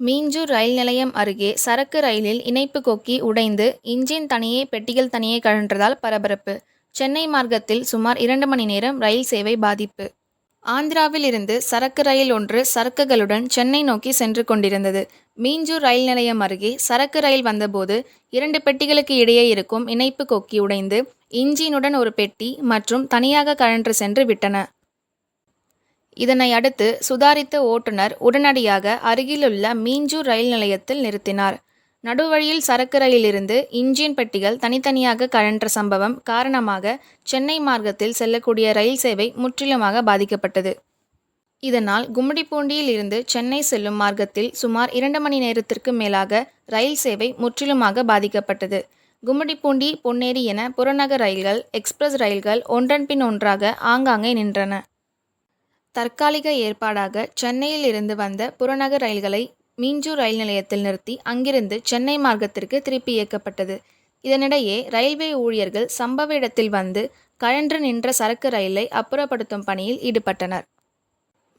மீஞ்சூர் ரயில் நிலையம் அருகே சரக்கு ரயிலில் இணைப்பு கொக்கி உடைந்து இன்ஜின் தனியே பெட்டிகள் தனியே கழன்றதால் பரபரப்பு. சென்னை மார்க்கத்தில் சுமார் 2 மணி நேரம் ரயில் சேவை பாதிப்பு. ஆந்திராவில் இருந்து சரக்கு ரயில் ஒன்று சரக்குகளுடன் சென்னை நோக்கி சென்று கொண்டிருந்தது. மீஞ்சூர் ரயில் நிலையம் அருகே சரக்கு ரயில் வந்தபோது 2 பெட்டிகளுக்கு இடையே இருக்கும் இணைப்பு கொக்கி உடைந்து இன்ஜினுடன் ஒரு பெட்டி மற்றும் தனியாக கழன்று சென்று விட்டன. இதனை அடுத்து சுதாரித்த ஓட்டுநர் உடனடியாக அருகிலுள்ள மீஞ்சூர் ரயில் நிலையத்தில் நிறுத்தினார். நடுவழியில் சரக்கு ரயிலிருந்து இன்ஜின் பெட்டிகள் தனித்தனியாக கழன்ற சம்பவம் காரணமாக சென்னை மார்க்கத்தில் செல்லக்கூடிய ரயில் சேவை முற்றிலுமாக பாதிக்கப்பட்டது. இதனால் கும்மிடிப்பூண்டியில் இருந்து சென்னை செல்லும் மார்க்கத்தில் சுமார் 2 மணி நேரத்திற்கு மேலாக ரயில் சேவை முற்றிலுமாக பாதிக்கப்பட்டது. கும்மிடிப்பூண்டி, பொன்னேரி என புறநகர் ரயில்கள், எக்ஸ்பிரஸ் ரயில்கள் ஒன்றன் பின் ஒன்றாக ஆங்காங்கே நின்றன. தற்காலிக ஏற்பாடாக சென்னையில் இருந்து வந்த புறநகர் ரயில்களை மீஞ்சூர் ரயில் நிலையத்தில் நிறுத்தி அங்கிருந்து சென்னை மார்க்கத்திற்கு திருப்பி இயக்கப்பட்டது. இதனிடையே ரயில்வே ஊழியர்கள் சம்பவ இடத்தில் வந்து கழன்று நின்ற சரக்கு ரயிலை அப்புறப்படுத்தும் பணியில் ஈடுபட்டனர்.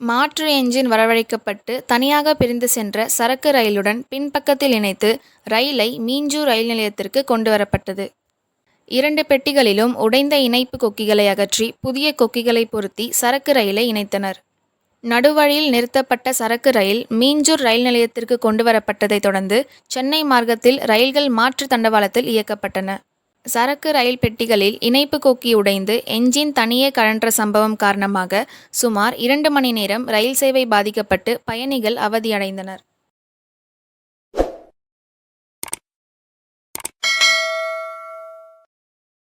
மாற்று என்ஜின் வரவழைக்கப்பட்டு தனியாக பிரிந்து சென்ற சரக்கு ரயிலுடன் பின்பக்கத்தில் இணைத்து ரயிலை மீஞ்சூர் ரயில் நிலையத்திற்கு கொண்டு வரப்பட்டது. 2 பெட்டிகளிலும் உடைந்த இணைப்பு கொக்கிகளை அகற்றி புதிய கொக்கிகளை பொருத்தி சரக்கு ரயிலை இணைத்தனர். நடுவழியில் நிறுத்தப்பட்ட சரக்கு ரயில் மீஞ்சூர் ரயில் நிலையத்திற்கு கொண்டு வரப்பட்டதை தொடர்ந்து சென்னை மார்க்கத்தில் ரயில்கள் மாற்று தண்டவாளத்தில் இயக்கப்பட்டன. சரக்கு ரயில் பெட்டிகளில் இணைப்பு கொக்கி உடைந்து என்ஜின் தனியே கழன்ற சம்பவம் காரணமாக சுமார் 2 மணி நேரம் ரயில் சேவை பாதிக்கப்பட்டு பயணிகள் அவதியடைந்தனர்.